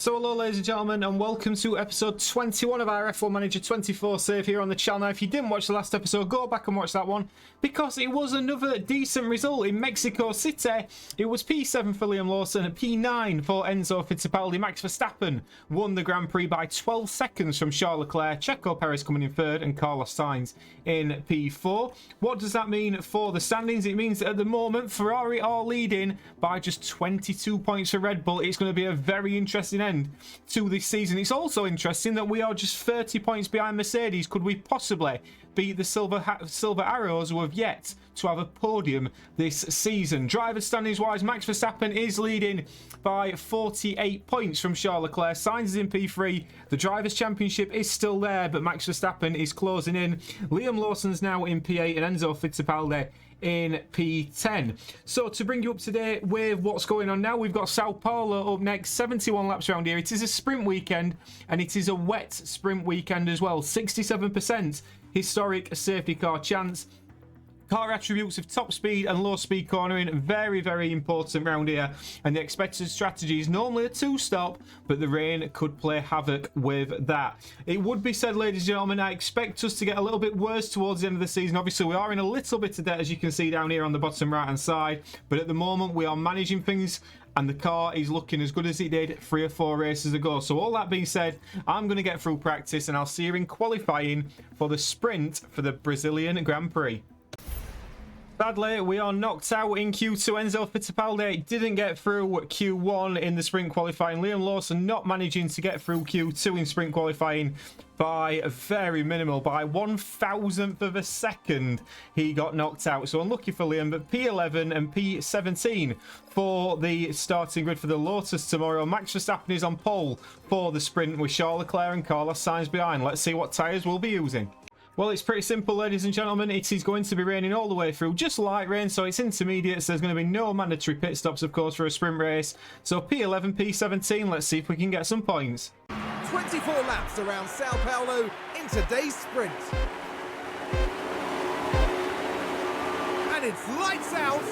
So hello ladies and gentlemen, and welcome to episode 21 of our F1 Manager 24 save here on the channel. Now if you didn't watch the last episode, go back and watch that one, because it was another decent result in Mexico City. It was P7 for Liam Lawson and P9 for Enzo Fittipaldi. Max Verstappen won the Grand Prix by 12 seconds from Charles Leclerc, Checo Perez coming in third, and Carlos Sainz in P4. What does that mean for the standings? It means that at the moment Ferrari are leading by just 22 points for Red Bull. It's going to be a very interesting end to this season. It's also interesting that we are just 30 points behind Mercedes. Could we possibly beat the Silver Arrows, who have yet to have a podium this season? Driver standings wise, Max Verstappen is leading by 48 points from Charles Leclerc. Sainz is in P3. The Drivers' Championship is still there, but Max Verstappen is closing in. Liam Lawson's now in P8 and Enzo Fittipaldi in P10. So to bring you up to date with what's going on now, we've got Sao Paulo up next, 71 laps around here. It is a sprint weekend, and it is a wet sprint weekend as well. 67% historic safety car chance. Car attributes of top speed and low speed cornering, very, very important round here. And the expected strategy is normally a two-stop, but the rain could play havoc with that. It would be said, ladies and gentlemen, I expect us to get a little bit worse towards the end of the season. Obviously, we are in a little bit of debt, as you can see down here on the bottom right-hand side. But at the moment, we are managing things, and the car is looking as good as it did 3 or 4 races ago. So all that being said, I'm going to get through practice, and I'll see you in qualifying for the sprint for the Brazilian Grand Prix. Sadly, we are knocked out in Q2. Enzo Fittipaldi didn't get through Q1 in the sprint qualifying. Liam Lawson not managing to get through Q2 in sprint qualifying by a very minimal, by 1,000th of a second, he got knocked out. So unlucky for Liam, but P11 and P17 for the starting grid for the Lotus tomorrow. Max Verstappen is on pole for the sprint with Charles Leclerc and Carlos Sainz behind. Let's see what tyres we'll be using. Well, it's pretty simple, ladies and gentlemen. It is going to be raining all the way through, just light rain, so it's intermediate. So there's going to be no mandatory pit stops, of course, for a sprint race. So P11, P17, let's see if we can get some points. 24 laps around Sao Paulo in today's sprint. And it's lights out.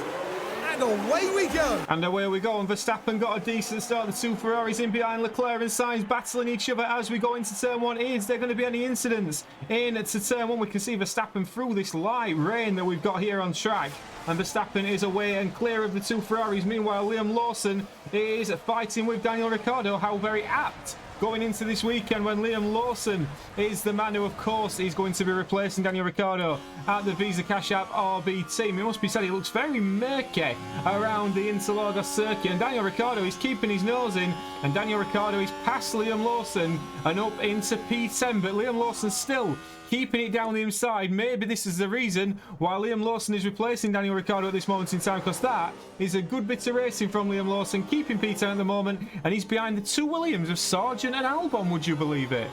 And away we go. And away we go. And Verstappen got a decent start. The two Ferraris in behind, Leclerc and Sainz battling each other as we go into turn 1. Is there going to be any incidents into turn 1? We can see Verstappen through this light rain that we've got here on track. And Verstappen is away and clear of the two Ferraris. Meanwhile, Liam Lawson is fighting with Daniel Ricciardo. How very apt going into this weekend when Liam Lawson is the man who, of course, is going to be replacing Daniel Ricciardo at the Visa Cash App RB team. It must be said, it looks very murky around the Interlagos circuit, and Daniel Ricciardo is keeping his nose in, and Daniel Ricciardo is past Liam Lawson and up into P10, but Liam Lawson still keeping it down the inside. Maybe this is the reason why Liam Lawson is replacing Daniel Ricciardo at this moment in time, because that is a good bit of racing from Liam Lawson, keeping P10 at the moment, and he's behind the two Williams of Sargent and Albon, would you believe it?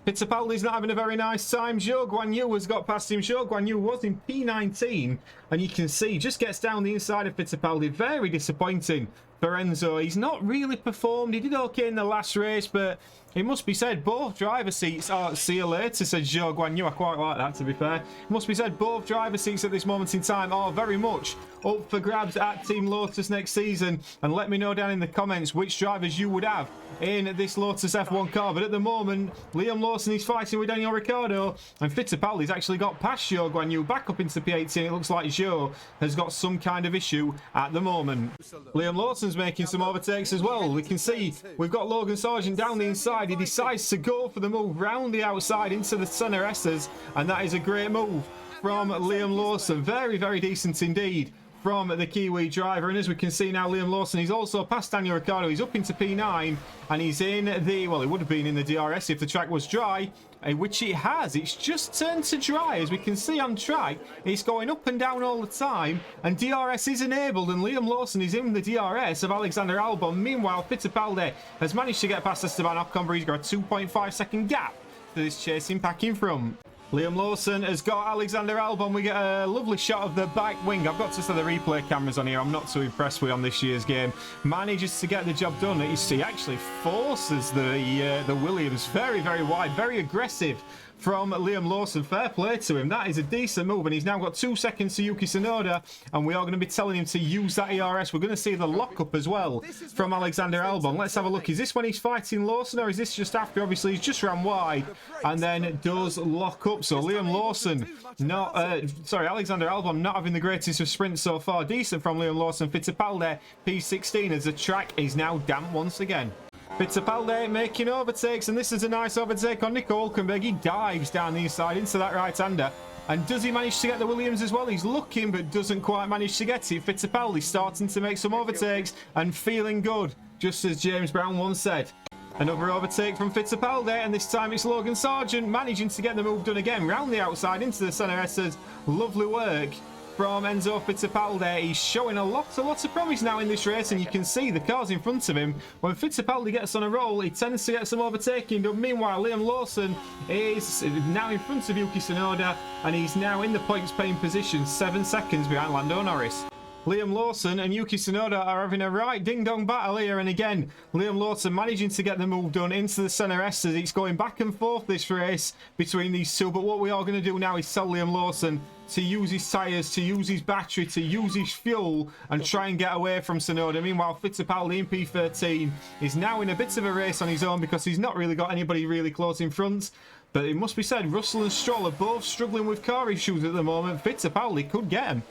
Fittipaldi's not having a very nice time. Zhou Guanyu has got past him. Zhou Guanyu was in P19, and you can see, just gets down the inside of Fittipaldi. Very disappointing for Enzo. He's not really performed. He did okay in the last race, but it must be said, both driver seats are... See you later, said Zhou Guanyu. I quite like that, to be fair. It must be said, both driver seats at this moment in time are very much up for grabs at Team Lotus next season. And let me know down in the comments which drivers you would have in this Lotus F1 car. But at the moment, Liam Lawson is fighting with Daniel Ricciardo, and Fittipaldi's actually got past Zhou Guanyu back up into P18. It looks like Zhou has got some kind of issue at the moment. Liam Lawson's making some overtakes as well. We can see we've got Logan Sargent down the inside. He decides to go for the move round the outside into the center S's, and that is a great move from Liam Lawson. Very, very decent indeed from the Kiwi driver. And as we can see now, Liam Lawson, he's also past Daniel Ricciardo. He's up into P9, and he's in the, well, it would have been in the DRS if the track was dry, which it has. It's just turned to dry. As we can see on track, it's going up and down all the time, and DRS is enabled, and Liam Lawson is in the DRS of Alexander Albon. Meanwhile, Fittipaldi has managed to get past Esteban Ocon, but he's got a 2.5 second gap to this chasing pack in front. Liam Lawson has got Alexander Albon. We get a lovely shot of the back wing. I've got to say the replay cameras on here, I'm not too impressed with on this year's game. Manages to get the job done. He actually forces the Williams very, very wide, very aggressive from Liam Lawson. Fair play to him. That is a decent move, and he's now got 2 seconds to Yuki Tsunoda, and we are going to be telling him to use that ERS. We're going to see the lockup as well from Alexander Albon. Let's have a look. Is this when he's fighting Lawson, or is this just after? Obviously, he's just ran wide and then does lock up. So Liam Lawson, Alexander Albon not having the greatest of sprints so far. Decent from Liam Lawson. Fittipaldi, P16, as the track is now damp once again. Fittipaldi making overtakes, and this is a nice overtake on Nico Hülkenberg. He dives down the inside into that right-hander. And does he manage to get the Williams as well? He's looking, but doesn't quite manage to get it. Fittipaldi starting to make some overtakes and feeling good, just as James Brown once said. Another overtake from Fittipaldi, and this time it's Logan Sargent managing to get the move done again. Round the outside into the centre S's. Lovely work from Enzo Fittipaldi. He's showing a lot of promise now in this race, and you can see the cars in front of him. When Fittipaldi gets on a roll, he tends to get some overtaking done. Meanwhile, Liam Lawson is now in front of Yuki Tsunoda, and he's now in the points paying position, 7 seconds behind Lando Norris. Liam Lawson and Yuki Tsunoda are having a right ding-dong battle here, and again, Liam Lawson managing to get the move done into the centre S. It's going back and forth this race between these two, but what we are going to do now is tell Liam Lawson to use his tyres, to use his battery, to use his fuel, and try and get away from Tsunoda. Meanwhile, Fittipaldi in P13 is now in a bit of a race on his own because he's not really got anybody really close in front. But it must be said, Russell and Stroll are both struggling with car issues at the moment. Fittipaldi could get him.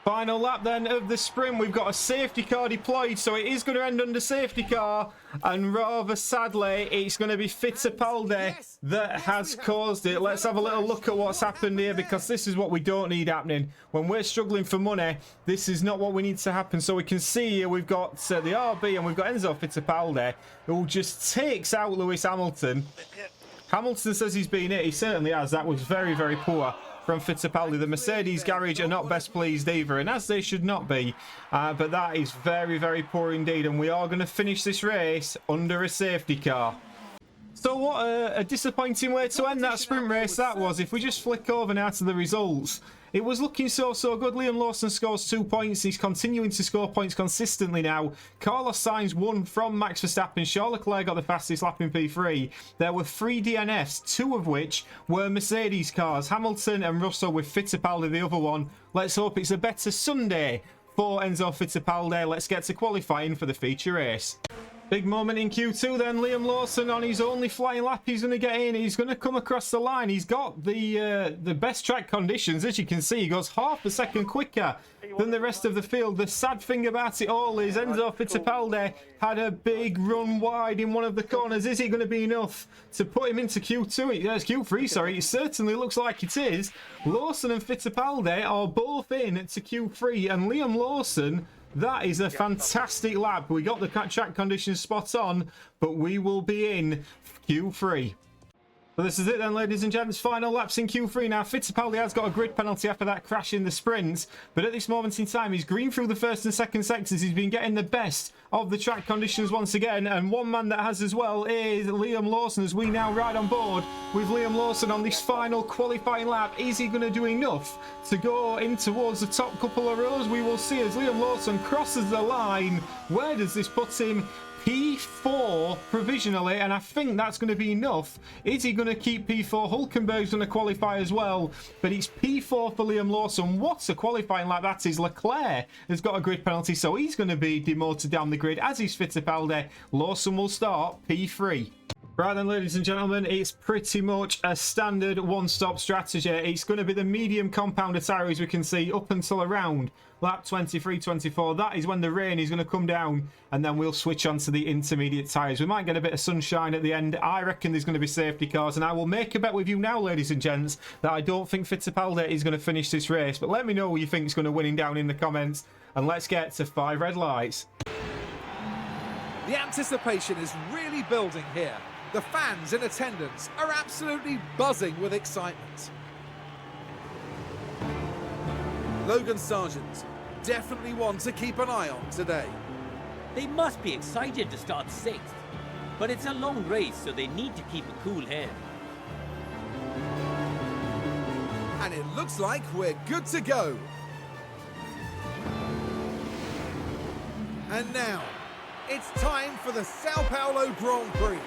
Final lap then of the sprint. We've got a safety car deployed, so it is going to end under safety car, and rather sadly it's going to be Fittipaldi that has caused it. Let's have a little look at what's happened here, because this is what we don't need happening. When we're struggling for money, this is not what we need to happen. So we can see here we've got the RB and we've got Enzo Fittipaldi, who just takes out Lewis Hamilton. Hamilton says he's been hit. He certainly has. That was very, very poor from Fittipaldi. The Mercedes garage are not best pleased either, and as they should not be, but that is very, very poor indeed, and we are going to finish this race under a safety car. So what a disappointing way to end that sprint race that was. If we just flick over now to the results, it was looking so good. Liam Lawson scores 2 points. He's continuing to score points consistently now. Carlos Sainz won from Max Verstappen. Charles Leclerc got the fastest lap in P3. There were 3 DNFs, 2 of which were Mercedes cars. Hamilton and Russell with Fittipaldi the other one. Let's hope it's a better Sunday for Enzo Fittipaldi. Let's get to qualifying for the feature race. Big moment in Q2 then. Liam Lawson on his only flying lap. He's going to get in. He's going to come across the line. He's got the best track conditions. As you can see, he goes half a second quicker than the rest of the field. The sad thing about it all is Enzo Fittipaldi had a big run wide in one of the corners. Is it going to be enough to put him into Q3, sorry. It certainly looks like it is. Lawson and Fittipaldi are both in to Q3, and Liam Lawson, that is a fantastic lap. We got the track conditions spot on, but we will be in Q3. So this is it then, ladies and gents. Final laps in Q3 now. Fittipaldi has got a grid penalty after that crash in the sprint, but at this moment in time, he's green through the first and second sectors. He's been getting the best of the track conditions once again, and one man that has as well is Liam Lawson, as we now ride on board with Liam Lawson on this final qualifying lap. Is he going to do enough to go in towards the top couple of rows? We will see as Liam Lawson crosses the line. Where does this put him? P4 provisionally, and I think that's going to be enough. Is he going to keep P4? Hülkenberg's going to qualify as well, but it's P4 for Liam Lawson. What a qualifying lap that is. Leclerc has got a grid penalty, so he's going to be demoted down the grid, as is Fittipaldi. Lawson will start P3. Right then, ladies and gentlemen, it's pretty much a standard one-stop strategy. It's going to be the medium compounder tyre, as we can see, up until around lap 23, 24. That is when the rain is going to come down, and then we'll switch on to the intermediate tyres. We might get a bit of sunshine at the end. I reckon there's going to be safety cars, and I will make a bet with you now, ladies and gents, that I don't think Fittipaldi is going to finish this race. But let me know who you think is going to win down in the comments, and let's get to 5 red lights. The anticipation is really building here. The fans in attendance are absolutely buzzing with excitement. Logan Sargent, definitely one to keep an eye on today. They must be excited to start 6th, but it's a long race, so they need to keep a cool head. And it looks like we're good to go. And now, it's time for the Sao Paulo Grand Prix.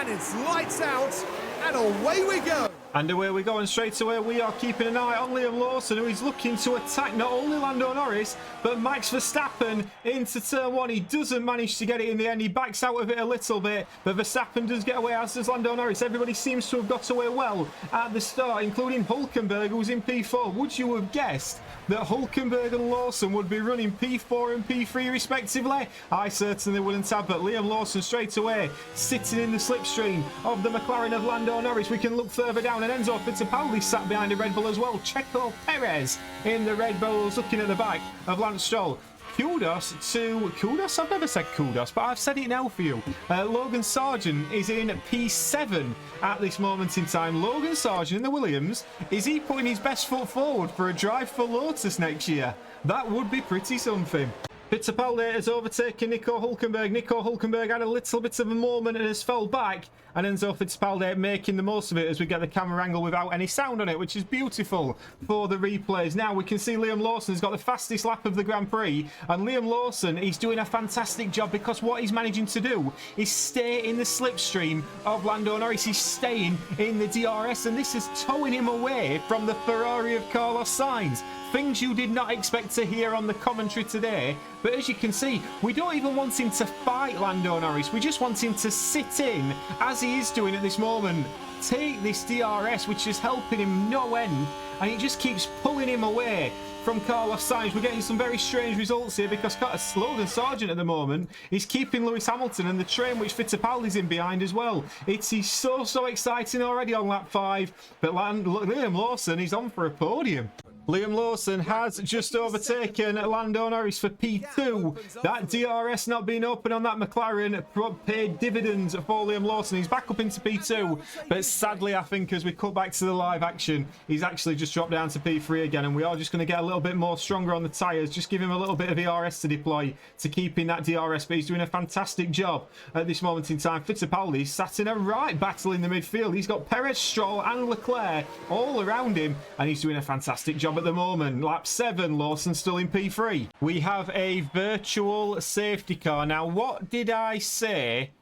And it's lights out, and away we go. And away we go, and straight away we are keeping an eye on Liam Lawson, who is looking to attack not only Lando Norris, but Max Verstappen into turn one. He doesn't manage to get it in the end. He backs out of it a little bit, but Verstappen does get away, as does Lando Norris. Everybody seems to have got away well at the start, including Hulkenberg, who's in P4. Would you have guessed that Hulkenberg and Lawson would be running P4 and P3 respectively? I certainly wouldn't have, but Liam Lawson straight away sitting in the slipstream of the McLaren of Lando Norris. We can look further down, and Enzo Fittipaldi sat behind a Red Bull as well. Checo Perez in the Red Bulls looking at the back of Lance Stroll. Kudos to... Kudos? I've never said kudos, but I've said it now for you. Logan Sargent is in P7 at this moment in time. Logan Sargent in the Williams, is he putting his best foot forward for a drive for Lotus next year? That would be pretty something. Fittipaldi has overtaken Nico Hulkenberg. Nico Hulkenberg had a little bit of a moment and has fell back. And Enzo Fittipaldi making the most of it as we get the camera angle without any sound on it, which is beautiful for the replays. Now we can see Liam Lawson's got the fastest lap of the Grand Prix. And Liam Lawson, he's doing a fantastic job, because what he's managing to do is stay in the slipstream of Lando Norris. He's staying in the DRS, and this is towing him away from the Ferrari of Carlos Sainz. Things you did not expect to hear on the commentary today. But as you can see, we don't even want him to fight Lando Norris. We just want him to sit in, as he is doing at this moment. Take this DRS, which is helping him no end. And it just keeps pulling him away from Carlos Sainz. We're getting some very strange results here, because Logan Sargent at the moment is keeping Lewis Hamilton and the train which Fittipaldi's in behind as well. It is so exciting already on lap 5. But Liam Lawson is on for a podium. Liam Lawson has just overtaken Lando Norris for P2. That DRS not being open on that McLaren paid dividends for Liam Lawson. He's back up into P2, but sadly, I think, as we cut back to the live action, he's actually just dropped down to P3 again, and we are just going to get a little bit more stronger on the tyres. Just give him a little bit of ERS to deploy to keep in that DRS, but he's doing a fantastic job at this moment in time. Fittipaldi sat in a right battle in the midfield. He's got Perez, Stroll and Leclerc all around him, and he's doing a fantastic job at the moment. Lap 7, Lawson still in P3. We have a virtual safety car. Now, what did I say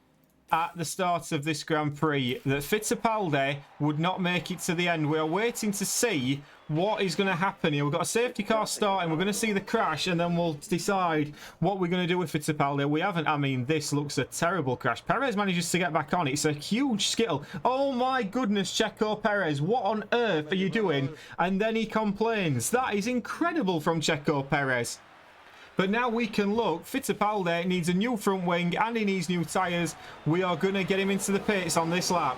at the start of this Grand Prix? That Fittipaldi would not make it to the end. We are waiting to see what is going to happen here. We've got a safety car starting. We're going to see the crash, and then we'll decide what we're going to do with Fittipaldi. We haven't... I mean, this looks a terrible crash. Perez manages to get back on. It's a huge skittle. Oh my goodness, Checo Perez. What on earth are you doing? And then he complains. That is incredible from Checo Perez. But now we can look. Fittipaldi needs a new front wing and he needs new tyres. We are going to get him into the pits on this lap.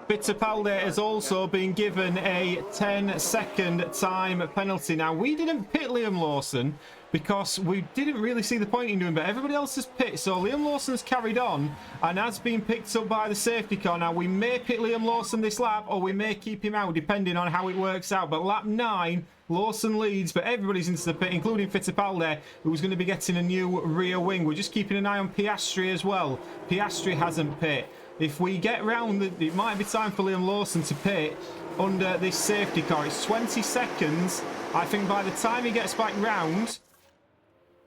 Fittipaldi has also been given a 10-second time penalty. Now, we didn't pit Liam Lawson because we didn't really see the point in doing, but everybody else has pit. So Liam Lawson's carried on and has been picked up by the safety car. Now, we may pit Liam Lawson this lap, or we may keep him out depending on how it works out. But lap 9, Lawson leads, but everybody's into the pit, including Fittipaldi, who's going to be getting a new rear wing. We're just keeping an eye on Piastri as well. Piastri hasn't pit. If we get round, it might be time for Liam Lawson to pit under this safety car. It's 20 seconds. I think by the time he gets back round,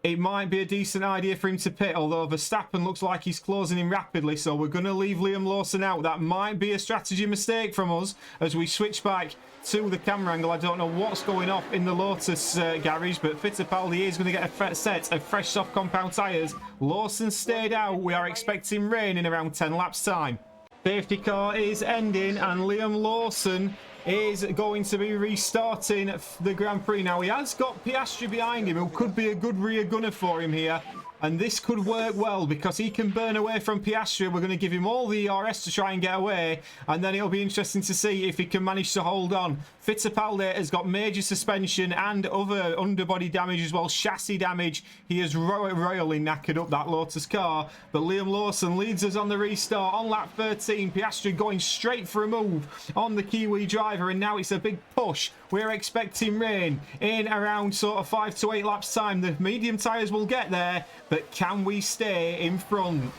it might be a decent idea for him to pit, although Verstappen looks like he's closing in rapidly, so we're going to leave Liam Lawson out. That might be a strategy mistake from us as we switch back to the camera angle. I don't know what's going off in the Lotus garage, but Fittipaldi is going to get a set of fresh soft compound tyres. Lawson stayed out. We are expecting rain in around 10 laps time. Safety car is ending and Liam Lawson is going to be restarting the Grand Prix. Now, he has got Piastri behind him, who could be a good rear gunner for him here. And this could work well because he can burn away from Piastri. We're going to give him all the ERS to try and get away. And then it'll be interesting to see if he can manage to hold on. Fittipaldi has got major suspension and other underbody damage as well. Chassis damage. He has royally knackered up that Lotus car. But Liam Lawson leads us on the restart on lap 13. Piastri going straight for a move on the Kiwi driver. And now it's a big push. We're expecting rain in around sort of 5 to 8 laps time. The medium tyres will get there. But can we stay in front?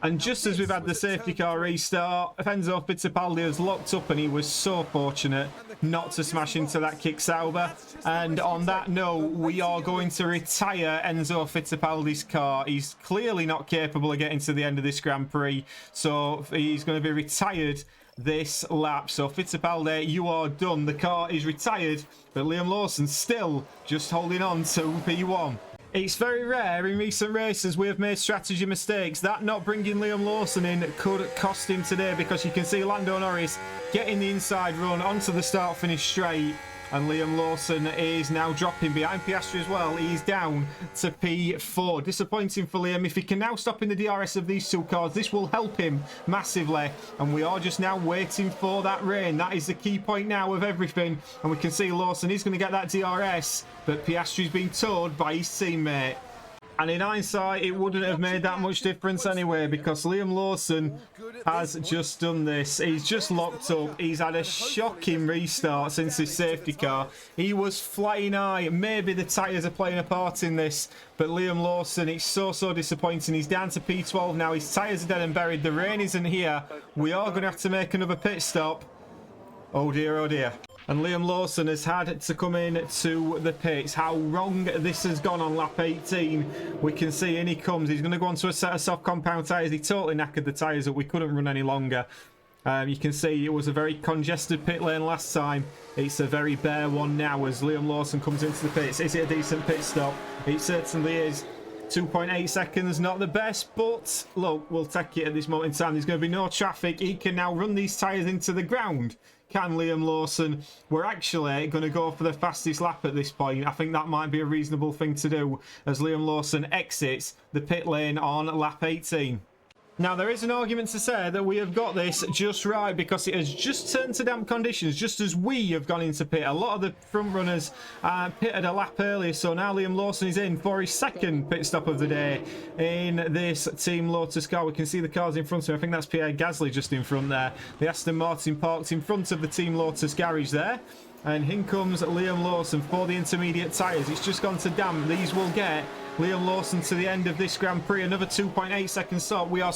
And just as we've had the safety car restart, Enzo Fittipaldi has locked up and he was so fortunate not to smash into that kick Sauber. And on that note, we are going to retire Enzo Fittipaldi's car. He's clearly not capable of getting to the end of this Grand Prix, so he's going to be retired this lap. So Fittipaldi, you are done. The car is retired, but Liam Lawson still just holding on to P1. It's very rare in recent races we have made strategy mistakes. That not bringing Liam Lawson in could cost him today, because you can see Lando Norris getting the inside run onto the start finish straight, and Liam Lawson is now dropping behind Piastri as well. He's down to P4. Disappointing for Liam. If he can now stop in the DRS of these two cars, this will help him massively. And we are just now waiting for that rain. That is the key point now of everything. And we can see Lawson is going to get that DRS, but Piastri's been towed by his teammate. And in hindsight, it wouldn't have made that much difference anyway, because Liam Lawson has just done this. He's just locked up. He's had a shocking restart since his safety car. He was flying high. Maybe the tyres are playing a part in this, but Liam Lawson, it's so disappointing. He's down to P12 now. His tyres are dead and buried. The rain isn't here. We are going to have to make another pit stop. Oh dear, oh dear. And Liam Lawson has had to come in to the pits. How wrong this has gone on lap 18. We can see in he comes. He's going to go on to a set of soft compound tyres. He totally knackered the tyres up. We couldn't run any longer. You can see it was a very congested pit lane last time. It's a very bare one now as Liam Lawson comes into the pits. Is it a decent pit stop? It certainly is. 2.8 seconds, not the best, but look, we'll take it at this moment in time. There's going to be no traffic. He can now run these tyres into the ground. Can Liam Lawson? We're actually going to go for the fastest lap at this point. I think that might be a reasonable thing to do as Liam Lawson exits the pit lane on lap 18. Now, there is an argument to say that we have got this just right, because it has just turned to damp conditions just as we have gone into pit. A lot of the front runners pitted a lap earlier, so now Liam Lawson is in for his second pit stop of the day in this Team Lotus car. We can see the cars in front of him. I think that's Pierre Gasly just in front there. The Aston Martin parked in front of the Team Lotus garage there. And in comes Liam Lawson for the intermediate tyres. It's just gone to damp. These will get Liam Lawson to the end of this Grand Prix. Another 2.8 second stop. We are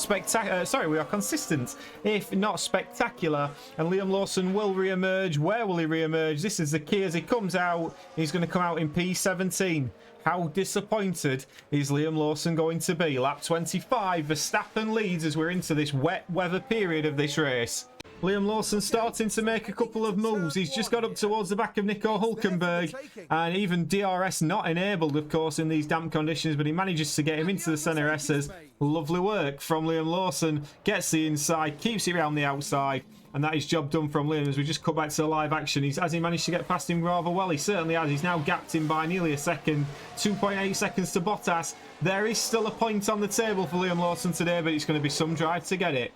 we are consistent, if not spectacular. And Liam Lawson will re-emerge. Where will he re-emerge? This is the key as he comes out. He's going to come out in P17. How disappointed is Liam Lawson going to be? Lap 25. Verstappen leads as we're into this wet weather period of this race. Liam Lawson starting to make a couple of moves. He's just got up towards the back of Nico Hülkenberg, and even DRS not enabled, of course, in these damp conditions, but he manages to get him into the centre S's. Lovely work from Liam Lawson. Gets the inside, keeps it around the outside, and that is job done from Liam as we just cut back to the live action. Has he managed to get past him rather well? He certainly has. He's now gapped him by nearly a second. 2.8 seconds to Bottas. There is still a point on the table for Liam Lawson today, but it's going to be some drive to get it.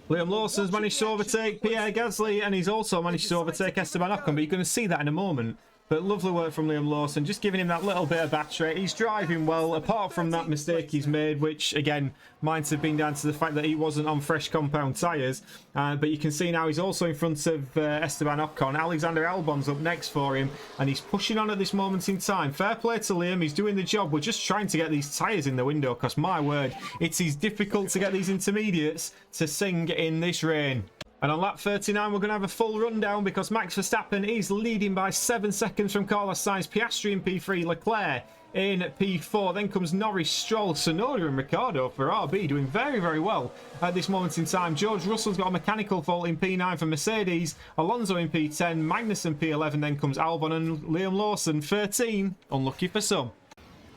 Liam Lawson's managed to overtake Pierre Gasly, and he's also managed to overtake Esteban Ocon, but you're going to see that in a moment. But lovely work from Liam Lawson, just giving him that little bit of battery. He's driving well, apart from that mistake he's made, which, again, might have been down to the fact that he wasn't on fresh compound tyres. But you can see now he's also in front of Esteban Ocon. Alexander Albon's up next for him, and he's pushing on at this moment in time. Fair play to Liam, he's doing the job. We're just trying to get these tyres in the window, because, my word, it is difficult to get these intermediates to sing in this rain. And on lap 39, we're going to have a full rundown because Max Verstappen is leading by 7 seconds from Carlos Sainz. Piastri in P3, Leclerc in P4. Then comes Norris, Stroll, Tsunoda and Ricciardo for RB, doing very well at this moment in time. George Russell's got a mechanical fault in P9 for Mercedes. Alonso in P10, Magnussen P11. Then comes Albon and Liam Lawson, 13. Unlucky for some.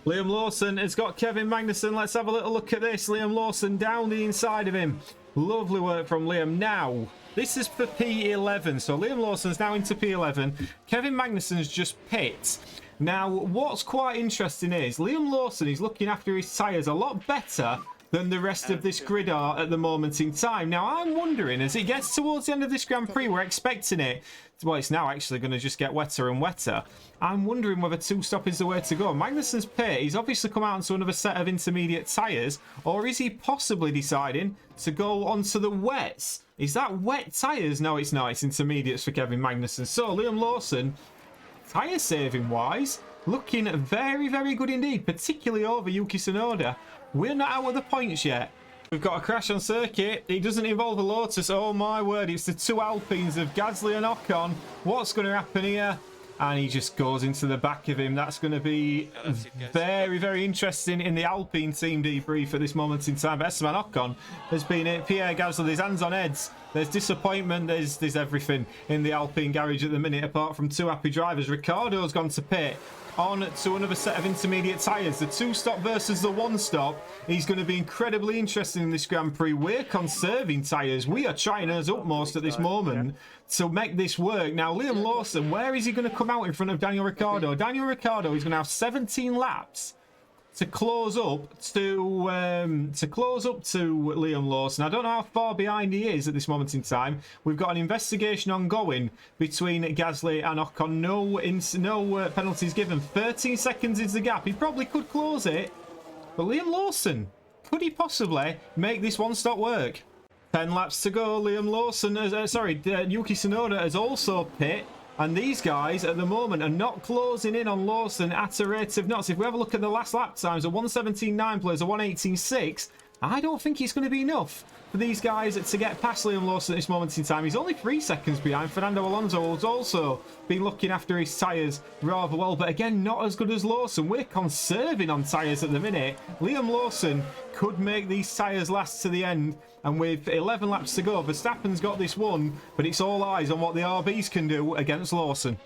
Liam Lawson has got Kevin Magnussen. Let's have a little look at this. Liam Lawson down the inside of him. Lovely work from Liam. Now, this is for P11. So Liam Lawson's now into P11. Kevin Magnussen's just pit. Now, what's quite interesting is Liam Lawson is looking after his tyres a lot better than the rest of this grid are at the moment in time. Now, I'm wondering, as it gets towards the end of this Grand Prix, we're expecting it. Well, it's now actually going to just get wetter and wetter. I'm wondering whether two-stop is the way to go. Magnussen's pit, he's obviously come out onto another set of intermediate tyres, or is he possibly deciding to go onto the wets? Is that wet tyres? No, it's not. It's intermediates for Kevin Magnussen. So, Liam Lawson, tyre saving wise, looking very good indeed, particularly over Yuki Tsunoda. We're not out of the points yet. We've got a crash on circuit. It doesn't involve a Lotus. Oh my word, it's the two Alpines of Gasly and Ocon. What's going to happen here? And he just goes into the back of him. That's going to be very, very interesting in the Alpine team debrief at this moment in time. But Esteban Ocon has been it. Pierre Gasly, there's hands on heads. There's disappointment. There's everything in the Alpine garage at the minute, apart from two happy drivers. Ricciardo's gone to pit on to another set of intermediate tyres. The two-stop versus the one-stop. He's going to be incredibly interesting in this Grand Prix. We're conserving tyres. We are trying ours utmost at this moment to make this work. Now, Liam Lawson, where is he going to come out in front of Daniel Ricciardo? Daniel Ricciardo is going to have 17 laps to close up to Liam Lawson. I don't know how far behind he is at this moment in time. We've got an investigation ongoing between Gasly and Ocon. No penalties given. 13 seconds is the gap. He probably could close it, but Liam Lawson, could he possibly make this one-stop work? 10 laps to go. Liam Lawson, Yuki Tsunoda has also pit. And these guys at the moment are not closing in on Lawson at a rate of knots. If we have a look at the last lap times, a 1:17.9 plays a 1:18.6. I don't think it's going to be enough for these guys to get past Liam Lawson at this moment in time. He's only 3 seconds behind. Fernando Alonso has also been looking after his tyres rather well, but again, not as good as Lawson. We're conserving on tyres at the minute. Liam Lawson could make these tyres last to the end. And with 11 laps to go, Verstappen's got this one, but it's all eyes on what the RBs can do against Lawson.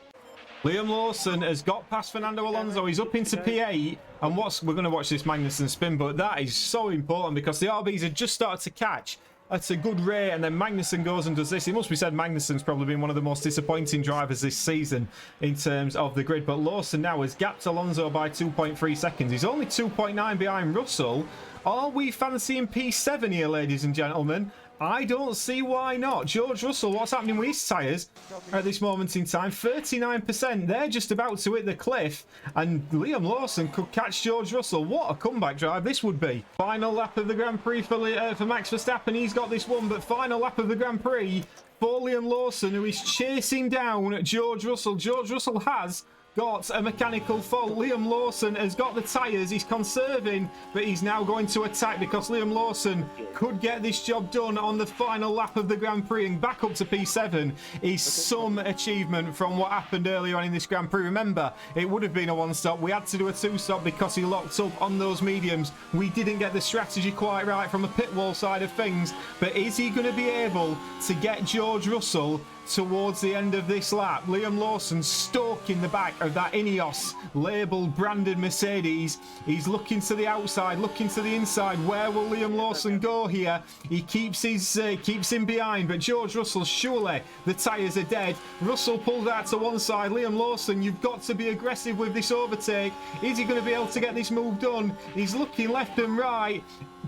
Liam Lawson has got past Fernando Alonso. He's up into P8. And we're going to watch this Magnussen spin, but that is so important because the RBs have just started to catch at a good rate, and then Magnussen goes and does this. It must be said Magnussen's probably been one of the most disappointing drivers this season in terms of the grid, but Lawson now has gapped Alonso by 2.3 seconds. He's only 2.9 behind Russell. Are we fancying P7 here, ladies and gentlemen? I don't see why not. George Russell, what's happening with his tyres at this moment in time? 39%. They're just about to hit the cliff. And Liam Lawson could catch George Russell. What a comeback drive this would be. Final lap of the Grand Prix for Max Verstappen. He's got this one, but final lap of the Grand Prix for Liam Lawson, who is chasing down George Russell. George Russell has got a mechanical fault. Liam Lawson has got the tyres. He's conserving, but he's now going to attack because Liam Lawson could get this job done on the final lap of the Grand Prix, and back up to P7 is some achievement from what happened earlier on in this Grand Prix. Remember, it would have been a one-stop. We had to do a two-stop because he locked up on those mediums. We didn't get the strategy quite right from a pit wall side of things, but is he going to be able to get George Russell towards the end of this lap? Liam Lawson stuck in the back of that Ineos labelled branded Mercedes. He's looking to the outside, looking to the inside. Where will Liam Lawson go here? He keeps him behind, but George Russell, surely the tyres are dead. Russell pulled out to one side. Liam Lawson, you've got to be aggressive with this overtake. Is he going to be able to get this move done? He's looking left and right.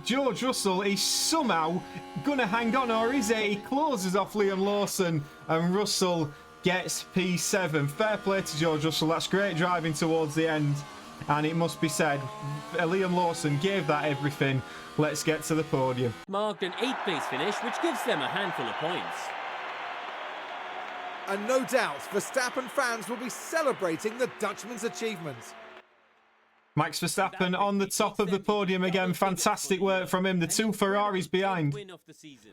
George Russell is somehow going to hang on, or is it? He closes off Liam Lawson and Russell gets P7. Fair play to George Russell. That's great driving towards the end. And it must be said, Liam Lawson gave that everything. Let's get to the podium. Marked an 8th place finish, which gives them a handful of points. And no doubt, Verstappen fans will be celebrating the Dutchman's achievement. Max Verstappen on the top of the podium again. Fantastic work from him. The two Ferraris behind.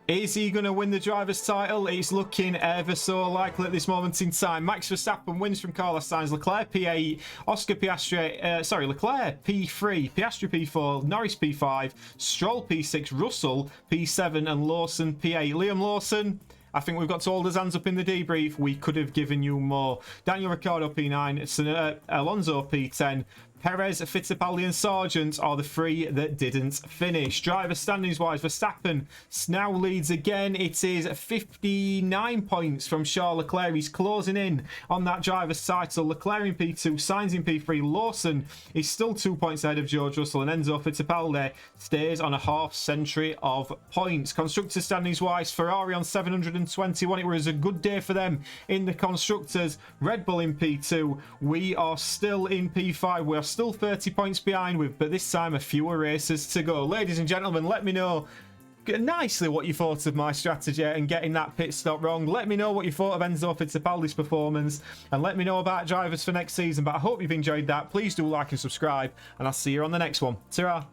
Is he going to win the driver's title? It's looking ever so likely at this moment in time. Max Verstappen wins from Carlos Sainz. Leclerc P8, Leclerc P3, Piastri P4, Norris P5, Stroll P6, Russell P7, and Lawson P8. Liam Lawson, I think we've got to hold his hands up in the debrief. We could have given you more. Daniel Ricciardo P9, Alonso P10, Perez, Fittipaldi and Sargent are the three that didn't finish. Driver standings wise, Verstappen now leads again. It is 59 points from Charles Leclerc. He's closing in on that driver's title. Leclerc in P2, Sainz in P3. Lawson is still 2 points ahead of George Russell, and Enzo Fittipaldi stays on a half century of points. Constructors standings wise, Ferrari on 721. It was a good day for them in the constructors. Red Bull in P2. We are still in P5. We are still 30 points behind, but this time a fewer races to go. Ladies and gentlemen, let me know nicely what you thought of my strategy and getting that pit stop wrong. Let me know what you thought of Enzo Fittipaldi's performance, and let me know about drivers for next season. But I hope you've enjoyed that. Please do like and subscribe, and I'll see you on the next one. Ta-ra.